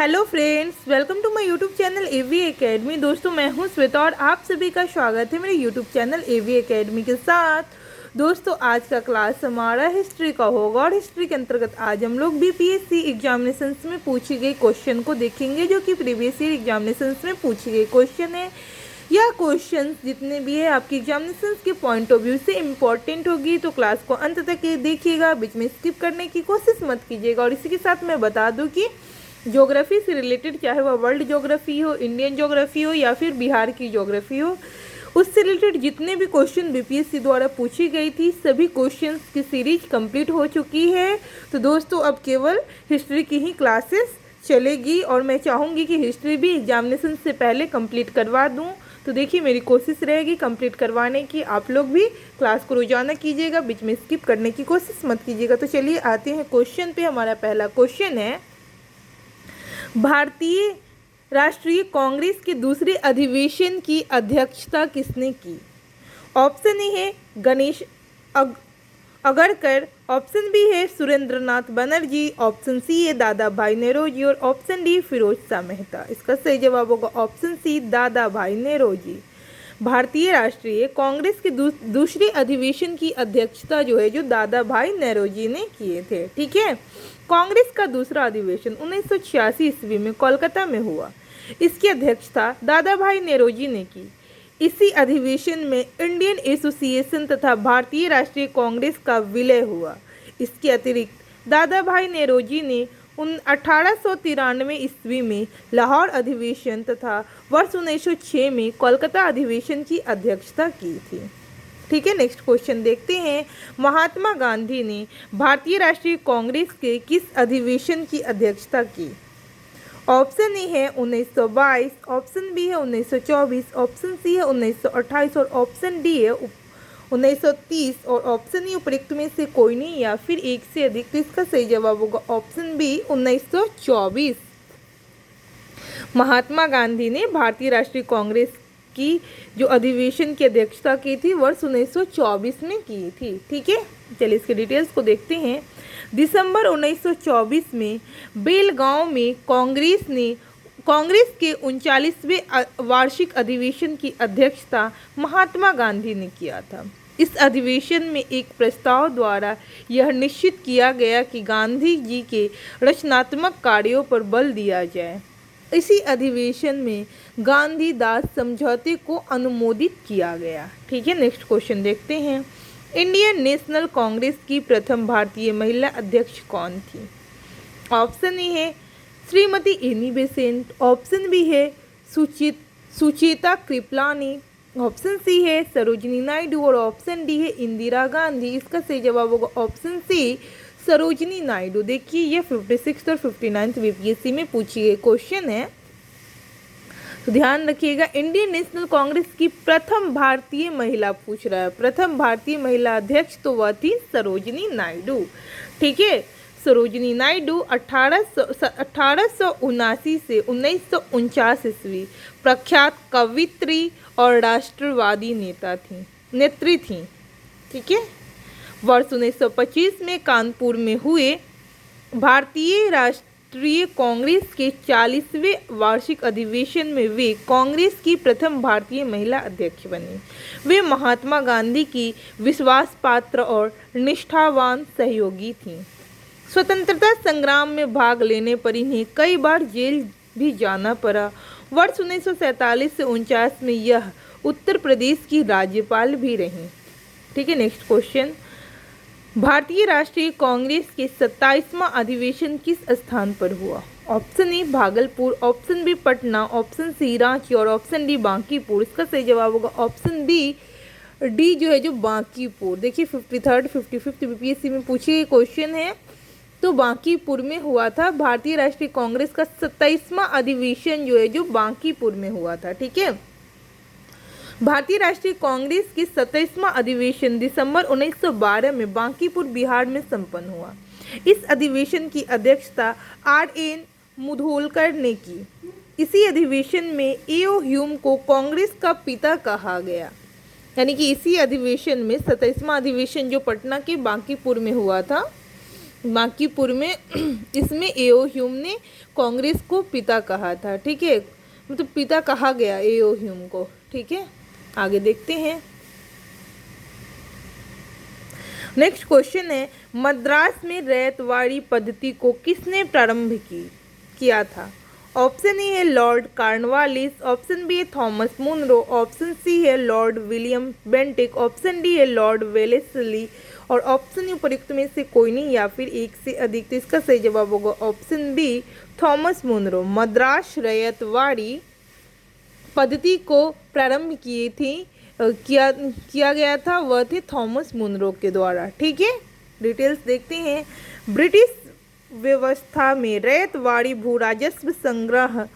Hello friends, welcome to my YouTube channel AV Academy. दोस्तों, मैं हूं श्वेता और आप सभी का स्वागत है मेरे यूट्यूब चैनल एवी एकेडमी के साथ। दोस्तों, आज का क्लास हमारा हिस्ट्री का होगा और हिस्ट्री के अंतर्गत आज हम लोग बीपीएससी एग्जामिनेशंस में पूछी गई क्वेश्चन को देखेंगे, जो कि प्रीवियस ईयर एग्जामिनेशंस में पूछी गई क्वेश्चन है। यह क्वेश्चन जितने भी है आपकी एग्जामिनेशंस के पॉइंट ऑफ व्यू से इम्पॉर्टेंट होगी, तो क्लास को अंत तक देखिएगा, बीच में स्किप करने की कोशिश मत कीजिएगा। और इसी के साथ मैं बता दूं कि ज्योग्राफी से रिलेटेड, चाहे वह वर्ल्ड ज्योग्राफी हो, इंडियन ज्योग्राफी हो या फिर बिहार की ज्योग्राफी हो, उससे रिलेटेड जितने भी क्वेश्चन बीपीएससी द्वारा पूछी गई थी, सभी क्वेश्चंस की सीरीज कंप्लीट हो चुकी है। तो दोस्तों, अब केवल हिस्ट्री की ही क्लासेस चलेगी और मैं चाहूँगी कि हिस्ट्री भी एग्जामिनेशन से पहले कंप्लीट करवा दूँ। तो देखिए, मेरी कोशिश रहेगी कंप्लीट करवाने की। आप लोग भी क्लास को रोजाना कीजिएगा, बीच में स्किप करने की कोशिश मत कीजिएगा। तो चलिए आते हैं क्वेश्चन पे। हमारा पहला क्वेश्चन है, भारतीय राष्ट्रीय कांग्रेस के दूसरे अधिवेशन की अध्यक्षता किसने की? ऑप्शन ए है गणेश अगरकर, ऑप्शन बी है सुरेंद्रनाथ बनर्जी, ऑप्शन सी है दादा भाई नेरोजी और ऑप्शन डी फिरोज शाह मेहता। इसका सही जवाब होगा ऑप्शन सी, दादा भाई नेरोजी। भारतीय राष्ट्रीय कांग्रेस के दूसरे अधिवेशन की अध्यक्षता जो दादा भाई नेरोजी ने किए थे। ठीक है, कांग्रेस का दूसरा अधिवेशन 1986 ईस्वी में कोलकाता में हुआ। इसकी अध्यक्षता दादा भाई नेरोजी ने की। इसी अधिवेशन में इंडियन एसोसिएशन तथा भारतीय राष्ट्रीय कांग्रेस का विलय हुआ। इसके अतिरिक्त दादा भाई नेरोजी ने 1893 ईस्वी में लाहौर अधिवेशन तथा वर्ष 1906 में कोलकाता अधिवेशन की अध्यक्षता की थी। ठीक है, नेक्स्ट क्वेश्चन देखते हैं। महात्मा गांधी ने भारतीय राष्ट्रीय कांग्रेस के किस अधिवेशन की अध्यक्षता की? ऑप्शन ए है 1922, ऑप्शन बी है 1924, ऑप्शन सी है 1928 और ऑप्शन डी है 1930 और ऑप्शन ई उपरोक्त में से कोई नहीं या फिर एक से अधिक। तो इसका सही जवाब होगा ऑप्शन बी, 1924। महात्मा गांधी ने भारतीय राष्ट्रीय कांग्रेस की जो अधिवेशन की अध्यक्षता की थी वर्ष 1924 में की थी। ठीक है, चलिए इसके डिटेल्स को देखते हैं। दिसंबर 1924 में बेलगांव में कांग्रेस के 39वें वार्षिक अधिवेशन की अध्यक्षता महात्मा गांधी ने किया था। इस अधिवेशन में एक प्रस्ताव द्वारा यह निश्चित किया गया कि गांधी जी के रचनात्मक कार्यों पर बल दिया जाए। इसी अधिवेशन में गांधी दास समझौते को अनुमोदित किया गया। ठीक है, नेक्स्ट क्वेश्चन देखते हैं। इंडियन नेशनल कांग्रेस की प्रथम भारतीय महिला अध्यक्ष कौन थी? ऑप्शन ए है Shrimati Annie Besant, option B है सुचेता कृपलानी, ऑप्शन सी है सरोजिनी नायडू और ऑप्शन डी है इंदिरा गांधी। इसका सही जवाब होगा ऑप्शन सी, सरोजिनी नायडू। देखिए, यह 56 और 59 बीपीएससी में पूछी गई क्वेश्चन है, तो ध्यान रखिएगा। इंडियन नेशनल कांग्रेस की प्रथम भारतीय महिला पूछ रहा है, प्रथम भारतीय महिला अध्यक्ष तो वह थी सरोजिनी नायडू। ठीक है, सरोजिनी नायडू 1879 से 1949 ईस्वी प्रख्यात कवित्री और राष्ट्रवादी नेत्री थी। ठीक है, वर्ष 1925 में कानपुर में हुए भारतीय राष्ट्रीय कांग्रेस के 40वें वार्षिक अधिवेशन में वे कांग्रेस की प्रथम भारतीय महिला अध्यक्ष बनी। वे महात्मा गांधी की विश्वास पात्र और निष्ठावान सहयोगी थीं। स्वतंत्रता संग्राम में भाग लेने पर इन्हें कई बार जेल भी जाना पड़ा। वर्ष 1947 से 49 में यह उत्तर प्रदेश की राज्यपाल भी रहीं। ठीक है, नेक्स्ट क्वेश्चन। भारतीय राष्ट्रीय कांग्रेस के 27वां अधिवेशन किस स्थान पर हुआ? Option A Bhagalpur, option B Patna, option C Ranchi और ऑप्शन डी बांकीपुर। इसका सही जवाब होगा ऑप्शन डी जो बांकीपुर। देखिए, 53rd 55th बीपीएससी में पूछे गए क्वेश्चन है, तो बांकीपुर में हुआ था। भारतीय राष्ट्रीय कांग्रेस का 27वां अधिवेशन जो बांकीपुर में हुआ था। ठीक है, भारतीय राष्ट्रीय कांग्रेस की 27वां अधिवेशन दिसंबर 1912 में बांकीपुर, बिहार में संपन्न हुआ। इस अधिवेशन की अध्यक्षता R.N. मुधोलकर ने की। इसी अधिवेशन में ए.ओ. ह्यूम को कांग्रेस का पिता कहा गया। यानी कि इसी अधिवेशन में 27वां अधिवेशन जो पटना के बांकीपुर में हुआ था, बांकीपुर में इसमें एओ ह्यूम ने कांग्रेस को पिता कहा था, ठीक है, मतलब पिता कहा गया एओ ह्यूम को, ठीक है। आगे देखते हैं। नेक्स्ट क्वेश्चन है, मद्रास में रैयतवाड़ी पद्धति को किसने प्रारंभ किया था? ऑप्शन ए है लॉर्ड कार्नवालिस, ऑप्शन बी है थॉमस मुनरो, ऑप्शन सी है Lord William Bentinck, option D है लॉर्ड वेलेस्ली और ऑप्शन यू उपयुक्त में से कोई नहीं या फिर एक से अधिक। तो इसका सही जवाब होगा option B Thomas Munro. Madras Ryotwari पद्धति को प्रारंभ किया गया था, वह थे थॉमस मुनरो के द्वारा, ठीक है। डिटेल्स देखते हैं। ब्रिटिश व्यवस्था में रैयतवाड़ी भू राजस्व संग्रह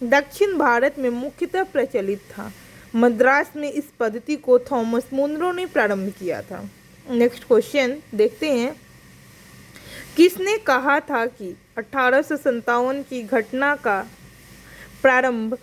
दक्षिण भारत में मुख्यतः प्रचलित था। मद्रास में इस पद्धति को थॉमस मुनरो ने प्रारंभ किया था। नेक्स्ट क्वेश्चन देखते हैं। किसने कहा था कि 1857 की घटना का प्रारंभ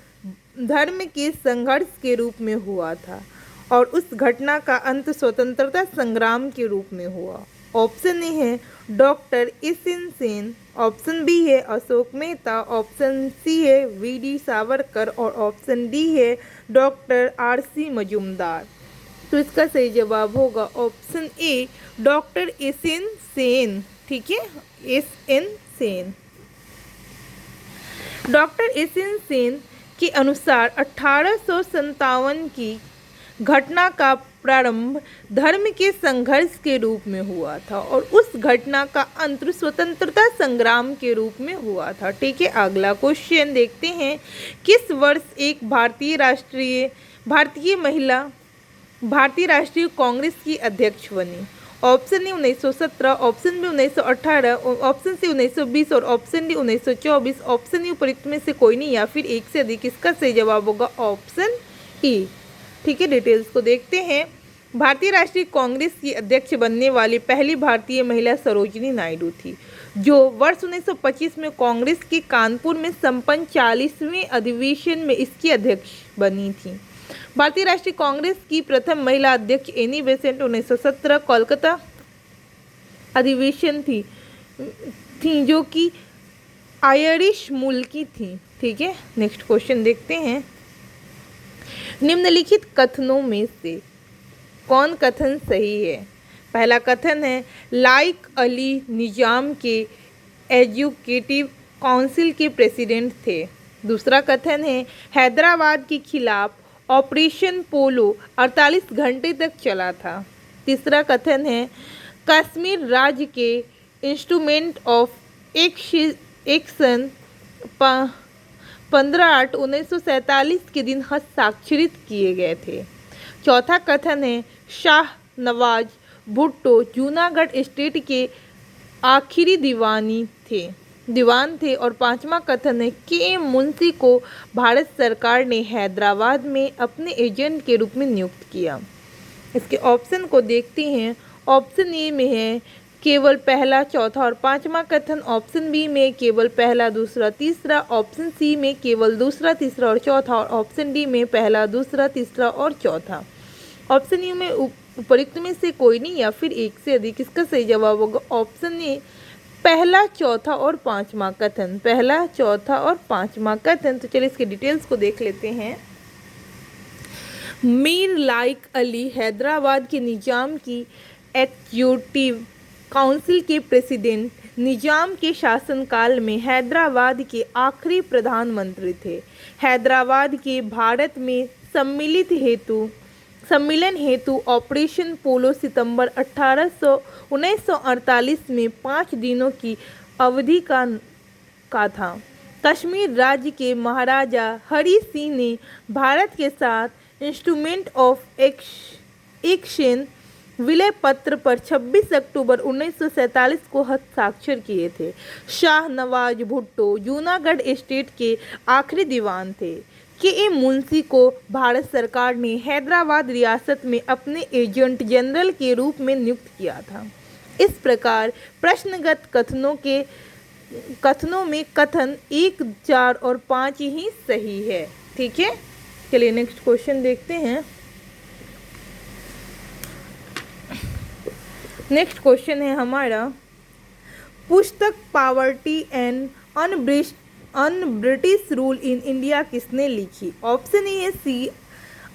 धर्म के संघर्ष के रूप में हुआ था और उस घटना का अंत स्वतंत्रता संग्राम के रूप में हुआ? ऑप्शन ए है doctor S N. Sen, option B है अशोक मेहता, ऑप्शन सी है वी.डी. सावरकर और ऑप्शन डी है डॉक्टर आर.सी. मजूमदार। तो इसका सही जवाब होगा option A doctor S N. Sen, ठीक है, S N. Sen. Doctor S N. Sen के अनुसार 1857 की घटना का प्रारंभ धर्म के संघर्ष के रूप में हुआ था और उस घटना का अंत स्वतंत्रता संग्राम के रूप में हुआ था, ठीक है। अगला क्वेश्चन देखते हैं। किस वर्ष एक भारतीय महिला भारतीय राष्ट्रीय कांग्रेस की अध्यक्ष बनी? Option A 1917, option B 1918, option C 1920 और ऑप्शन डी 1924। ऑप्शन ई उपयुक्त में से कोई नहीं या फिर एक से अधिक। इसका सही जवाब होगा ऑप्शन ई, ठीक है। डिटेल्स को देखते हैं। भारतीय राष्ट्रीय कांग्रेस की अध्यक्ष बनने वाली पहली भारतीय महिला सरोजिनी नायडू थी, जो वर्ष 1925 में कांग्रेस के कानपुर में संपन्न 40वें अधिवेशन में इसकी अध्यक्ष बनी थी। भारतीय राष्ट्रीय कांग्रेस की प्रथम महिला अध्यक्ष एनी बेसेंट 1917 कोलकाता अधिवेशन थी जो कि आयरिश मूल की थी, ठीक है। नेक्स्ट क्वेश्चन देखते हैं। निम्नलिखित कथनों में से कौन कथन सही है? पहला कथन है लाइक अली निजाम के एजुकेटिव काउंसिल के प्रेसिडेंट थे। दूसरा कथन है हैदराबाद के खिलाफ ऑपरेशन पोलो 48 घंटे तक चला था। तीसरा कथन है कश्मीर राज्य के इंस्ट्रूमेंट ऑफ एक्शन 15/8/1947 के दिन हस्ताक्षरित किए गए थे। चौथा कथन है शाह नवाज भुट्टो जूनागढ़ स्टेट के आखिरी दीवान थे और पांचवा कथन है के मुंशी को भारत सरकार ने हैदराबाद में अपने एजेंट के रूप में नियुक्त किया। इसके ऑप्शन को देखते हैं। ऑप्शन ए में है केवल पहला, चौथा और पांचवा कथन। ऑप्शन बी में केवल पहला, दूसरा, तीसरा। ऑप्शन सी में केवल दूसरा, तीसरा और चौथा और ऑप्शन डी में पहला, दूसरा, तीसरा और चौथा। ऑप्शन यू में उपयुक्त में से कोई नहीं या फिर एक से अधिक। इसका सही जवाब होगा ऑप्शन ए पहला, चौथा और पांचवा कथन। पहला, चौथा और पांचवा कथन। तो चलिए इसके डिटेल्स को देख लेते हैं। मीर लाइक अली हैदराबाद के निजाम की एग्जीक्यूटिव काउंसिल के प्रेसिडेंट, निजाम के शासनकाल में हैदराबाद के आखिरी प्रधानमंत्री थे। हैदराबाद के भारत में सम्मिलन हेतु ऑपरेशन पोलो सितंबर 1948 में 5 दिनों की अवधि का था। कश्मीर राज्य के महाराजा हरि सिंह ने भारत के साथ इंस्ट्रूमेंट ऑफ एक्शन विलय पत्र पर 26 अक्टूबर 1947 को हस्ताक्षर किए थे। शाह नवाज भुट्टो जूनागढ़ स्टेट के आखिरी दीवान थे। के मुंशी को भारत सरकार ने हैदराबाद रियासत में अपने एजेंट जनरल के रूप में नियुक्त किया था। इस प्रकार प्रश्नगत कथनों में कथन 1, 4 और 5 ही सही है, ठीक है। चलिए नेक्स्ट क्वेश्चन देखते हैं। नेक्स्ट क्वेश्चन है हमारा पुस्तक poverty and un British rule in India किसने लिखी? ऑप्शन ए है सी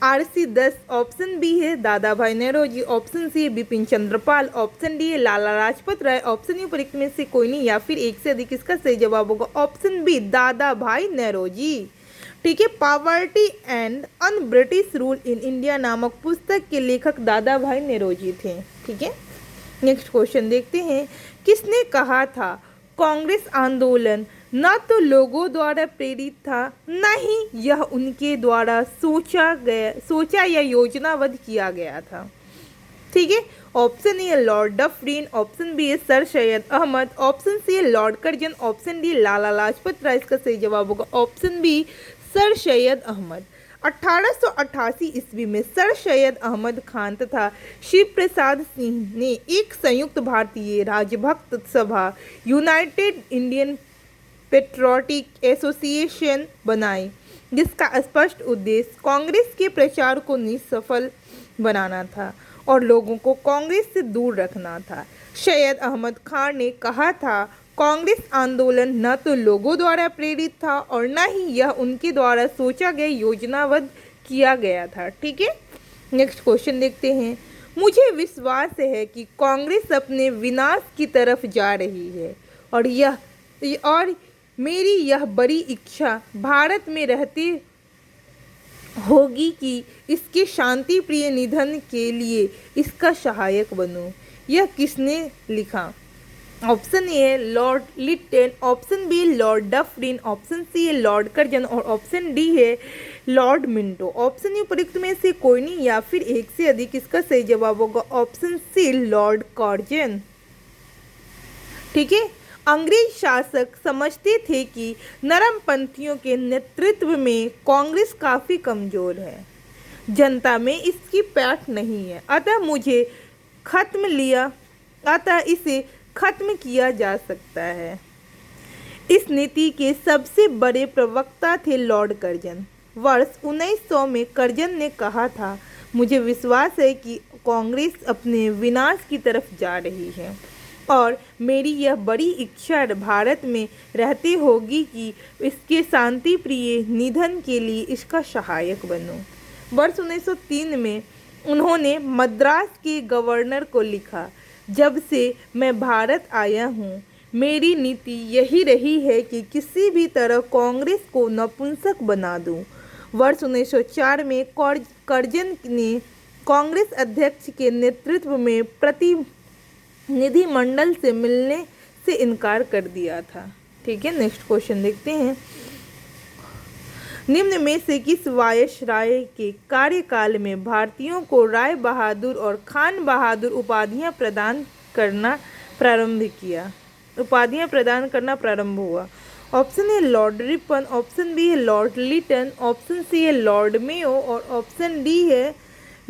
आरसी दस, ऑप्शन बी है दादा भाई नौरोजी, ऑप्शन सी है बिपिन चंद्रपाल, ऑप्शन डी है लाला लाजपत राय, ऑप्शन उपरोक्त में से कोई नहीं या फिर एक से अधिक। इसका सही जवाब होगा ऑप्शन बी दादा भाई नौरोजी। ठीक है, poverty and un British rule in India नामक पुस्तक के लेखक दादा भाई नौरोजी थे। ठीक है, नेक्स्ट क्वेश्चन देखते हैं। किसने कहा था कांग्रेस आंदोलन न तो लोगों द्वारा प्रेरित था, न ही यह उनके द्वारा सोचा या योजनाबद्ध किया गया था? ठीक है, option A Lord Dufferin, option B है Sir Syed Ahmad, option C है Lord Curzon, option D Lala Lajpat Rai. इसका सही जवाब होगा option B Sir Syed Ahmad. 1888 ईस्वी में सर सैयद अहमद खान तथा शिव प्रसाद सिंह ने एक संयुक्त भारतीय राजभक्त सभा यूनाइटेड इंडियन पेट्रियोटिक एसोसिएशन बनाई, जिसका स्पष्ट उद्देश्य कांग्रेस के प्रचार को निष्फल बनाना था और लोगों को कांग्रेस से दूर रखना था। सैयद अहमद खान ने कहा था कांग्रेस आंदोलन न तो लोगों द्वारा प्रेरित था और न ही यह उनके द्वारा सोचा गया योजनाबद्ध किया गया था। ठीक है, नेक्स्ट क्वेश्चन देखते हैं। मुझे विश्वास है कि कांग्रेस अपने विनाश की तरफ जा रही है और मेरी यह बड़ी इच्छा भारत में रहते होगी कि इसके शांति प्रिय निधन के लिए इसका सहायक बनूं। यह किसने लिखा? ऑप्शन ए है Lord Lytton, option B Lord Dufferin, option C है लॉर्ड कर्जन और ऑप्शन डी है लॉर्ड मिंटो। ऑप्शन उपरोक्त में से कोई नहीं या फिर एक से अधिक। इसका सही जवाब होगा ऑप्शन सी लॉर्ड कर्जन। ठीक है, अंग्रेज शासक समझते थे कि नरमपंथियों के नेतृत्व में कांग्रेस काफ़ी कमज़ोर है, जनता में इसकी पैठ नहीं है, अतः इसे खत्म किया जा सकता है। इस नीति के सबसे बड़े प्रवक्ता थे लॉर्ड कर्जन। वर्ष 1900 में कर्जन ने कहा था, मुझे विश्वास है कि कांग्रेस अपने विनाश की तरफ जा रही है और मेरी यह बड़ी इच्छा भारत में रहते होगी कि इसके शांति प्रिय निधन के लिए इसका सहायक बनूं। वर्ष 1903 में उन्होंने मद्रास के गवर्नर को लिखा, जब से मैं भारत आया हूँ मेरी नीति यही रही है कि किसी भी तरह कांग्रेस को नपुंसक बना दूं। वर्ष 1904 में कर्जन ने कांग्रेस अध्यक्ष के नेतृत्व में प्रतिनिधिमंडल से मिलने से इनकार कर दिया था। ठीक है, नेक्स्ट क्वेश्चन देखते हैं। निम्न में से किस वायसराय के कार्यकाल में भारतीयों को राय बहादुर और खान बहादुर उपाधियां प्रदान करना प्रारंभ हुआ? Option A Lord Ripon, option B है लॉर्ड लिटन, ऑप्शन सी है लॉर्ड मेयो और ऑप्शन डी है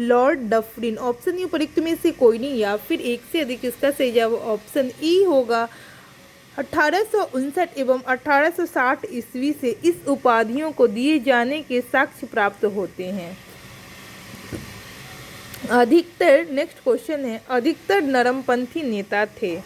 लॉर्ड डफरिन। ऑप्शन ई उपरोक्त में से कोई नहीं या फिर एक से अधिक। इसका सही जवाब ऑप्शन ई होगा। 1859 एवं 1860 ईस्वी से इस उपाधियों को दिए जाने के साक्ष्य प्राप्त होते हैं। नेक्स्ट क्वेश्चन है, अधिकतर नरमपंथी नेता थे।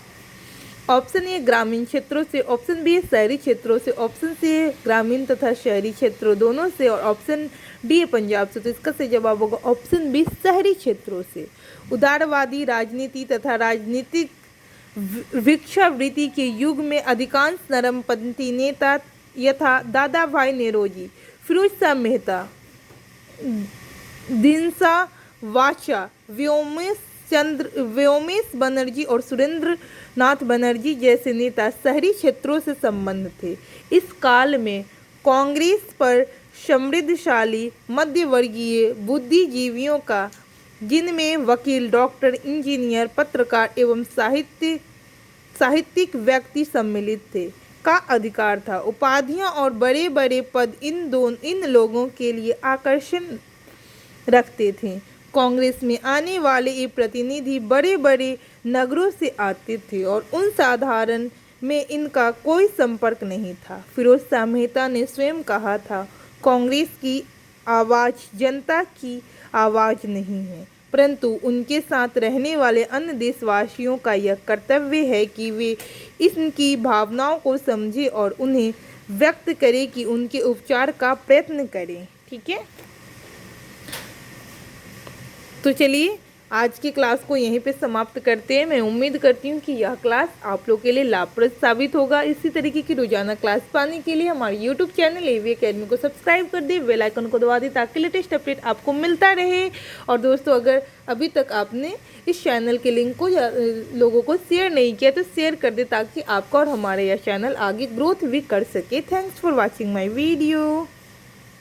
ऑप्शन ए ग्रामीण क्षेत्रों से, ऑप्शन बी शहरी क्षेत्रों से, ऑप्शन सी ग्रामीण तथा शहरी क्षेत्रों दोनों से और ऑप्शन डी पंजाब से। तो इसका सही जवाब होगा ऑप्शन बी शहरी क्षेत्रों से। उदारवादी राजनीति तथा राजनीतिक भिक्षावृत्ति के युग में अधिकांश नरमपंथी नेता यथा दादा भाई नौरोजी, फिरोज शाह मेहता, दिनसा वाचा, व्योमेश बनर्जी और सुरेंद्र नाथ बनर्जी जैसे नेता शहरी क्षेत्रों से संबंध थे। इस काल में कांग्रेस पर समृद्धशाली मध्यवर्गीय बुद्धिजीवियों का, जिनमें वकील, डॉक्टर, इंजीनियर, पत्रकार एवं साहित्यिक व्यक्ति सम्मिलित थे, का अधिकार था। उपाधियां और बड़े बड़े पद इन लोगों के लिए आकर्षण रखते थे। कांग्रेस में आने वाले ये प्रतिनिधि बड़े बड़े नगरों से आते थे और उन साधारण में इनका कोई संपर्क नहीं था। फिरोज शाह मेहता ने स्वयं कहा था, कांग्रेस की आवाज़ जनता की आवाज़ नहीं है, परंतु उनके साथ रहने वाले अन्य देशवासियों का यह कर्तव्य है कि वे इनकी भावनाओं को समझें और उन्हें व्यक्त करें कि उनके उपचार का प्रयत्न करें। ठीक है, तो चलिए आज की क्लास को यहीं पे समाप्त करते हैं। मैं उम्मीद करती हूँ कि यह क्लास आप लोग के लिए लाभप्रद साबित होगा। इसी तरीके की रोजाना क्लास पाने के लिए हमारे यूट्यूब चैनल AV अकेडमी को सब्सक्राइब कर दें, बेल आइकन को दबा दें ताकि लेटेस्ट अपडेट आपको मिलता रहे। और दोस्तों, अगर अभी तक आपने इस चैनल के लिंक को लोगों को शेयर नहीं किया तो शेयर कर दें ताकि आपका और हमारा यह चैनल आगे ग्रोथ भी कर सके। Thanks for watching my video.